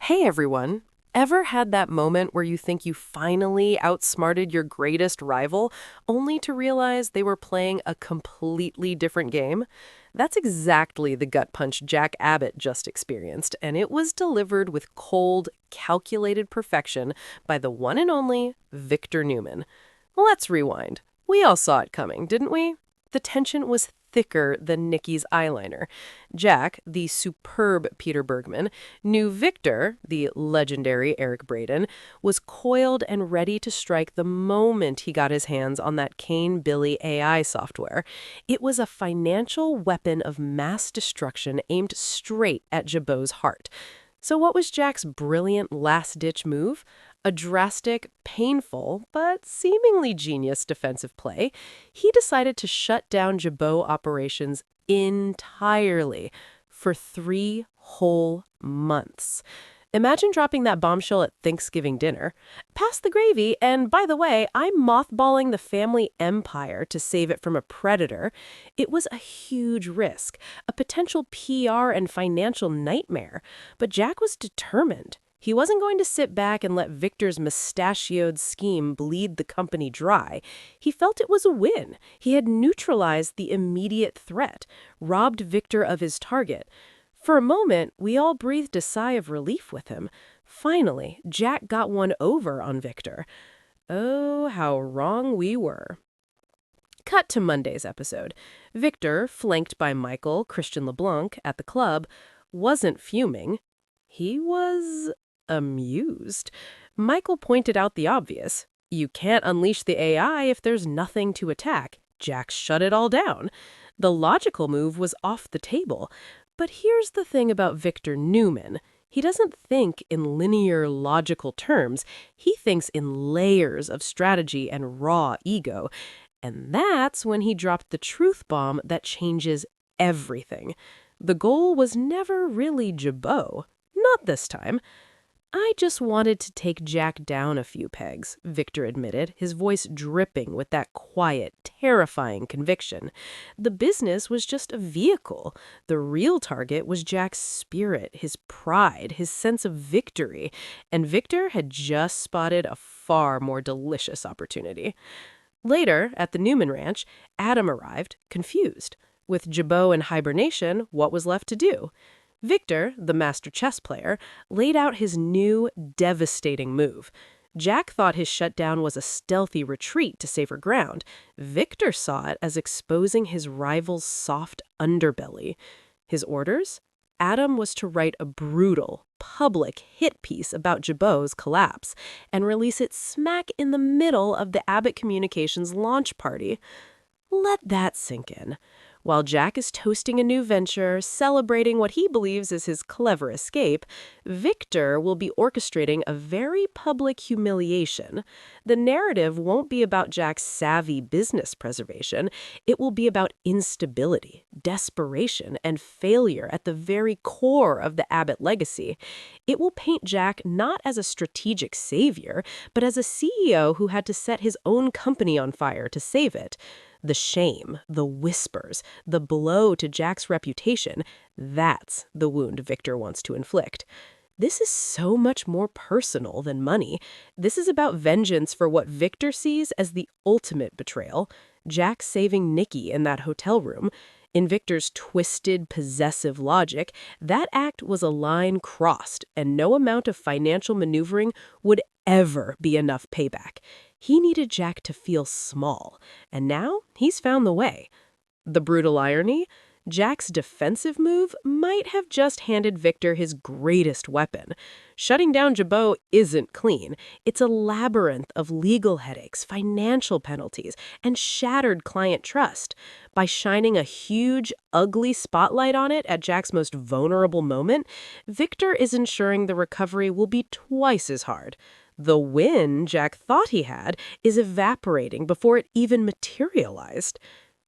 Hey everyone! Ever had that moment where you think you finally outsmarted your greatest rival, only to realize they were playing a completely different game? That's exactly the gut punch Jack Abbott just experienced, and it was delivered with cold, calculated perfection by the one and only Victor Newman. Let's rewind. We all saw it coming, didn't we? The tension was thicker than Nikki's eyeliner. Jack, the superb Peter Bergman, knew Victor, the legendary Eric Braeden, was coiled and ready to strike the moment he got his hands on that Kane Billy AI software. It was a financial weapon of mass destruction aimed straight at Jabot's heart. So what was Jack's brilliant last-ditch move? A drastic, painful, but seemingly genius defensive play. He decided to shut down Jabot operations entirely for 3 whole months. Imagine dropping that bombshell at Thanksgiving dinner. Pass the gravy, and by the way, I'm mothballing the family empire to save it from a predator. It was a huge risk, a potential PR and financial nightmare. But Jack was determined. He wasn't going to sit back and let Victor's mustachioed scheme bleed the company dry. He felt it was a win. He had neutralized the immediate threat, robbed Victor of his target. For a moment, we all breathed a sigh of relief with him. Finally, Jack got one over on Victor. Oh, how wrong we were. Cut to Monday's episode. Victor, flanked by Michael, Christian LeBlanc, at the club, wasn't fuming. He was amused. Michael pointed out the obvious. You can't unleash the AI if there's nothing to attack. Jack shut it all down. The logical move was off the table. But here's the thing about Victor Newman. He doesn't think in linear, logical terms. He thinks in layers of strategy and raw ego. And that's when he dropped the truth bomb that changes everything. The goal was never really Jabot. Not this time. I just wanted to take Jack down a few pegs, Victor admitted, his voice dripping with that quiet, terrifying conviction. The business was just a vehicle. The real target was Jack's spirit, his pride, his sense of victory. And Victor had just spotted a far more delicious opportunity. Later, at the Newman Ranch, Adam arrived, confused. With Jabot in hibernation, what was left to do? Victor, the master chess player, laid out his new, devastating move. Jack thought his shutdown was a stealthy retreat to safer ground. Victor saw it as exposing his rival's soft underbelly. His orders? Adam was to write a brutal, public hit piece about Jabot's collapse and release it smack in the middle of the Abbott Communications launch party. Let that sink in. While Jack is toasting a new venture, celebrating what he believes is his clever escape, Victor will be orchestrating a very public humiliation. The narrative won't be about Jack's savvy business preservation. It will be about instability, desperation, and failure at the very core of the Abbott legacy. It will paint Jack not as a strategic savior, but as a CEO who had to set his own company on fire to save it. The shame, the whispers, the blow to Jack's reputation, that's the wound Victor wants to inflict. This is so much more personal than money. This is about vengeance for what Victor sees as the ultimate betrayal. Jack saving Nikki in that hotel room. In Victor's twisted, possessive logic, that act was a line crossed, and no amount of financial maneuvering would ever be enough payback. He needed Jack to feel small, and now he's found the way. The brutal irony? Jack's defensive move might have just handed Victor his greatest weapon. Shutting down Jabot isn't clean. It's a labyrinth of legal headaches, financial penalties, and shattered client trust. By shining a huge, ugly spotlight on it at Jack's most vulnerable moment, Victor is ensuring the recovery will be twice as hard. The win Jack thought he had is evaporating before it even materialized.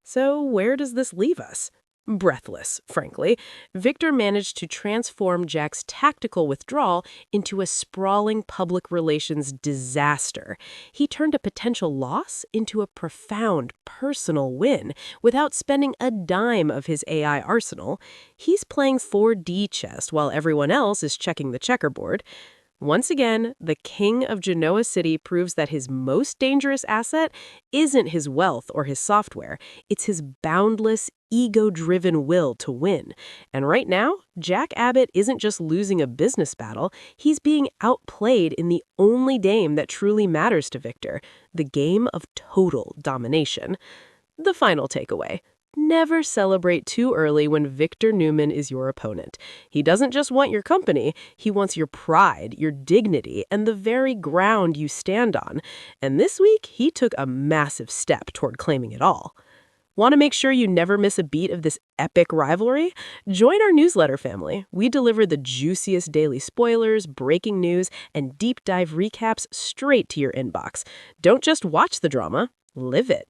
So where does this leave us? Breathless, frankly. Victor managed to transform Jack's tactical withdrawal into a sprawling public relations disaster. He turned a potential loss into a profound personal win without spending a dime of his AI arsenal. He's playing 4D chess while everyone else is checking the checkerboard. Once again, the king of Genoa City proves that his most dangerous asset isn't his wealth or his software. It's his boundless, ego-driven will to win. And right now, Jack Abbott isn't just losing a business battle, he's being outplayed in the only game that truly matters to Victor, the game of total domination. The final takeaway. Never celebrate too early when Victor Newman is your opponent. He doesn't just want your company, he wants your pride, your dignity, and the very ground you stand on. And this week, he took a massive step toward claiming it all. Want to make sure you never miss a beat of this epic rivalry? Join our newsletter family. We deliver the juiciest daily spoilers, breaking news, and deep dive recaps straight to your inbox. Don't just watch the drama, live it.